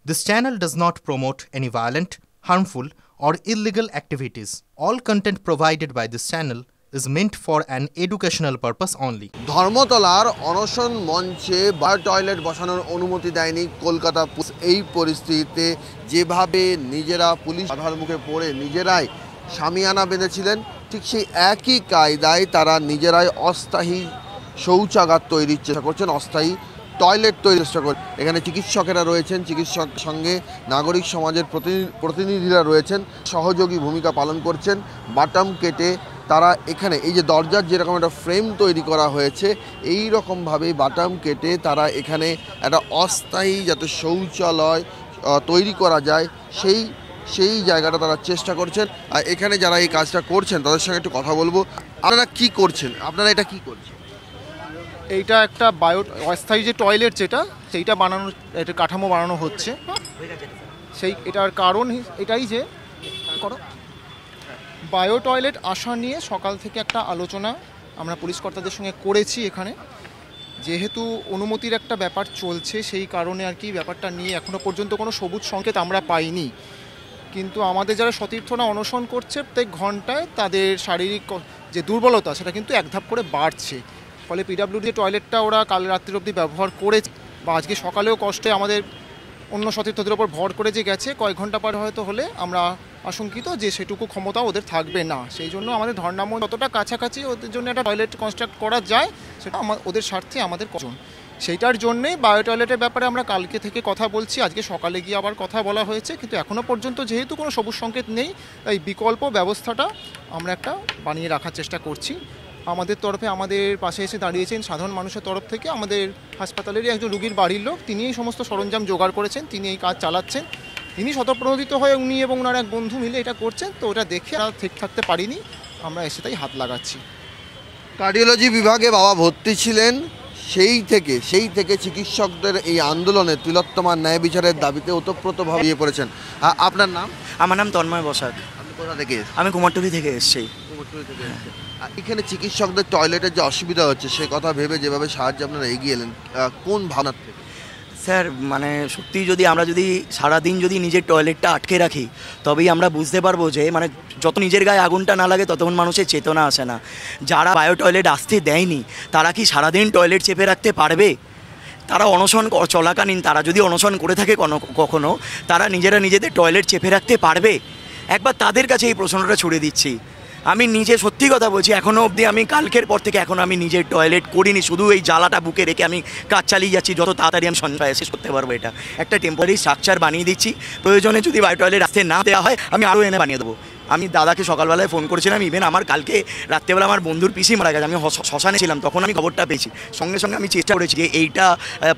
This channel does not promote any violent, harmful, or illegal activities. All content provided by this channel is meant for an educational purpose only. ধর্মতলার অনশন মঞ্চে bio toilet বসানোর অনুমতি দেয়নি Kolkata police. এই পরিস্থিতিতে যেভাবে নিজেরা পুলিশ বাধার মুখে পড়ে নিজেরাই শামিয়ানা বেঁধেছিলেন, ঠিক সেই একই কায়দায় তারা নিজেরাই অস্থায়ী শৌচাগার তৈরির চেষ্টা করছেন, অস্থায়ী টয়লেট তৈরির চেষ্টা করছেন। এখানে চিকিৎসকেরা রয়েছেন, চিকিৎসক সঙ্গে নাগরিক সমাজের প্রতিনিধিরা রয়েছেন, সহযোগী ভূমিকা পালন করছেন। বাটাম কেটে তারা এখানে এই যে দরজার যেরকম একটা ফ্রেম তৈরি করা হয়েছে, এই রকমভাবে বাটাম কেটে তারা এখানে একটা অস্থায়ী যাতে শৌচালয় তৈরি করা যায় সেই জায়গাটা তারা চেষ্টা করছেন। আর এখানে যারা এই কাজটা করছেন তাদের সঙ্গে একটু কথা বলবো। আপনারা কি করছেন? আপনারা এটা কি করছেন? এইটা একটা অস্থায়ী যে টয়লেট যেটা সেইটা বানানোর একটা কাঠামো বানানো হচ্ছে। এটার কারণ এটাই যে বায়ো টয়লেট আসা নিয়ে সকাল থেকে একটা আলোচনা আমরা পুলিশ কর্তাদের সঙ্গে করেছি। এখানে যেহেতু অনুমতির একটা ব্যাপার চলছে, সেই কারণে আর কি ব্যাপারটা নিয়ে এখনও পর্যন্ত কোনো সবুজ সংকেত আমরা পাইনি। কিন্তু আমাদের যারা সতীর্থরা অনশন করছে প্রত্যেক ঘন্টায় তাদের শারীরিক যে দুর্বলতা সেটা কিন্তু এক ধাপ করে বাড়ছে। ফলে পিডাব্লিউডি টয়লেটটা ওরা কাল রাত্রির অবধি ব্যবহার করেছে বা আজকে সকালেও কষ্টে আমাদের অন্য সতীর্থদের ওপর ভর করে যে গেছে, কয়েক ঘন্টা পর হয়তো হলে আমরা আশঙ্কিত যে সেটুকু ক্ষমতা ওদের থাকবে না। সেই জন্য আমাদের ধর্নাময় যতটা কাছাকাছি ওদের জন্য একটা টয়লেট কনস্ট্রাক্ট করা যায় সেটা ওদের স্বার্থে আমাদের কজন, সেইটার জন্যেই বায়ো টয়লেটের ব্যাপারে আমরা কালকে থেকে কথা বলছি। আজকে সকালে গিয়ে আবার কথা বলা হয়েছে, কিন্তু এখনও পর্যন্ত যেহেতু কোনো সবুজ সংকেত নেই, তাই বিকল্প ব্যবস্থাটা আমরা একটা বানিয়ে রাখার চেষ্টা করছি। আমাদের তরফে আমাদের পাশে এসে দাঁড়িয়েছেন সাধারণ মানুষের তরফ থেকে আমাদের হাসপাতালেরই একজন রুগীর বাড়ির লোক, তিনি এই সমস্ত সরঞ্জাম জোগাড় করেছেন, তিনি এই কাজ চালাচ্ছেন। তিনি স্বতঃপ্রণোদিত হয়ে উনি এবং ওনার এক বন্ধু মিলে এটা করছেন। তো ওটা দেখে আমরা ঠিক থাকতে পারিনি, আমরা এসে তাই হাত লাগাচ্ছি। কার্ডিওলজি বিভাগে বাবা ভর্তি ছিলেন, সেই থেকে চিকিৎসকদের এই আন্দোলনে তিলোত্তমার ন্যায় বিচারের দাবিতে ওতপ্রোতভাবে ইয়ে পড়েছেন। আপনার নাম? আমার নাম তন্ময় বসাক। আপনি কোথা থেকে? আমি কুমারটুলি থেকে এসেছি। এখানে চিকিৎসকদের টয়লেটের যে অসুবিধা হচ্ছে সে কথা ভেবে যেভাবে সাহায্য আপনারা এগিয়ে এলেন, কোন ভাবনার থেকে? স্যার সত্যি আমরা যদি সারাদিন যদি নিজের টয়লেটটা আটকে রাখি, তবেই আমরা বুঝতে পারবো যে যত নিজের গায়ে আগুনটা না লাগে ততক্ষণ মানুষের চেতনা আসে না। যারা বায়ো টয়লেট আসতে দেয়নি তারা কি সারাদিন টয়লেট চেপে রাখতে পারবে? তারা অনশন চলাকালীন তারা যদি অনশন করে থাকে কখনো, তারা নিজেদের টয়লেট চেপে রাখতে পারবে? একবার তাদের কাছে এই প্রশ্নটা ছুড়ে দিচ্ছি। আমি নিজে সত্যি কথা বলছি, এখনও অবধি আমি কালকের পর থেকে এখনও আমি নিজের টয়লেট করিনি। শুধু এই জ্বালাটা বুকে রেখে আমি কাজ চালিয়ে যাচ্ছি, যত তাড়াতাড়ি আমি সঞ্চয় শেষ করতে পারবো। এটা একটা টেম্পোরারি স্ট্রাকচার বানিয়ে দিচ্ছি, প্রয়োজনে যদি বায়ো টয়লেট আসতে না দেওয়া হয় আমি আরও এনে বানিয়ে দেবো। আমি দাদাকে সকালবেলায় ফোন করেছিলাম, ইভেন আমার কালকে রাত্রেবেলা আমার বন্ধুর পিসি মারা গেছে, আমি শ্মশানে ছিলাম, তখন আমি খবরটা পেয়েছি। সঙ্গে সঙ্গে আমি চেষ্টা করেছি যে এইটা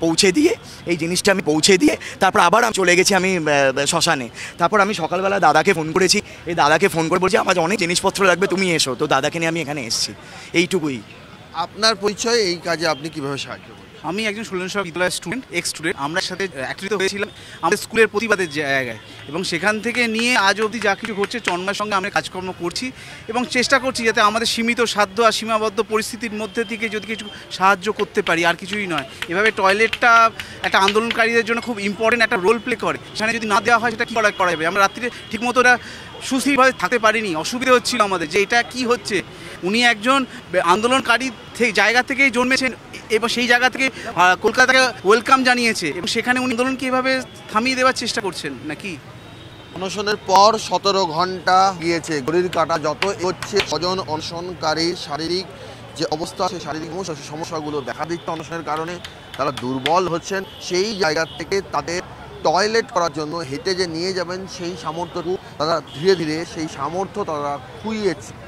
পৌঁছে দিয়ে, এই জিনিসটা আমি পৌঁছে দিয়ে তারপর আবার আমি চলে গেছি আমি শ্মশানে। তারপর আমি সকালবেলা দাদাকে ফোন করেছি, এই দাদাকে ফোন করে বলছি আমার অনেক জিনিসপত্র লাগবে, তুমি এসো। তো দাদাকে নিয়ে আমি এখানে এসেছি, এইটুকুই। আপনার পরিচয়, এই কাজে আপনি কীভাবে সাহায্য করবেন? আমি একজন সুলেশ্বর বিদ্যালয়ের স্টুডেন্ট। আমরা সাথে একত্রিত হয়েছিলাম আমাদের স্কুলের প্রতিবাদের জায়গায়, এবং সেখান থেকে নিয়ে আজ অবধি যা কিছু ঘটছে চন্ময়ের সঙ্গে আমরা কাজকর্ম করছি এবং চেষ্টা করছি যাতে আমাদের সীমিত সাধ্য আর সীমাবদ্ধ পরিস্থিতির মধ্যে থেকে যদি কিছু সাহায্য করতে পারি, আর কিছুই নয়। এভাবে টয়লেটটা একটা আন্দোলনকারীদের জন্য খুব ইম্পর্টেন্ট একটা রোল প্লে করে। সেখানে যদি না দেওয়া হয় সেটা কী করা যাবে? আমরা রাত্রিতে ঠিকমতো ওটা সুস্থিরভাবে থাকতে পারিনি, অসুবিধা হচ্ছিল আমাদের যে এটা কি হচ্ছে। উনি একজন আন্দোলনকারী জায়গা থেকেই জন্মেছেন এবং সেই জায়গা থেকে কলকাতাকে ওয়েলকাম জানিয়েছে, এবং সেখানে উনি আন্দোলনকে এভাবে থামিয়ে দেওয়ার চেষ্টা করছেন নাকি? অনশনের পর 17 ঘন্টা গিয়েছে, ঘড়ির কাঁটা যত হচ্ছে স্বজন অনশনকারীর শারীরিক যে অবস্থা, সেই শারীরিক সমস্যাগুলো দেখা দিচ্ছে অনশনের কারণে। তারা দুর্বল হচ্ছেন, সেই জায়গা থেকে তাদের টয়লেট করার জন্য হেঁটে যে নিয়ে যাবেন সেই সামর্থ্যটুকু তারা ধীরে ধীরে সেই সামর্থ্য তারা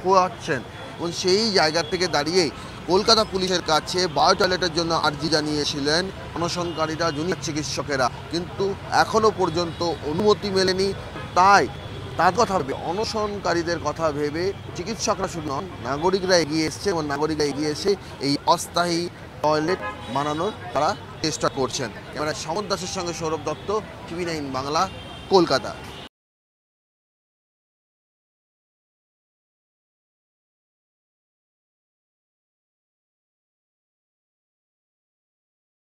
খোয়াচ্ছেন। এবং সেই জায়গা থেকে দাঁড়িয়েই কলকাতা পুলিশের কাছে বায়ো টয়লেটের জন্য আর্জি জানিয়েছিলেন অনশনকারীরা, জুনিয়র চিকিৎসকেরা, কিন্তু এখনও পর্যন্ত অনুমতি মেলেনি। তাই তার কথা ভেবে, অনশনকারীদের কথা ভেবে চিকিৎসকরা শুধু নন, নাগরিকরা এগিয়ে এসছে এবং নাগরিকরা এগিয়ে এসে এই অস্থায়ী টয়লেট বানানোর তারা চেষ্টা করছেন। ক্যামেরা সমর দাসের সঙ্গে সৌরভ দত্ত, TV9 বাংলা, কলকাতা।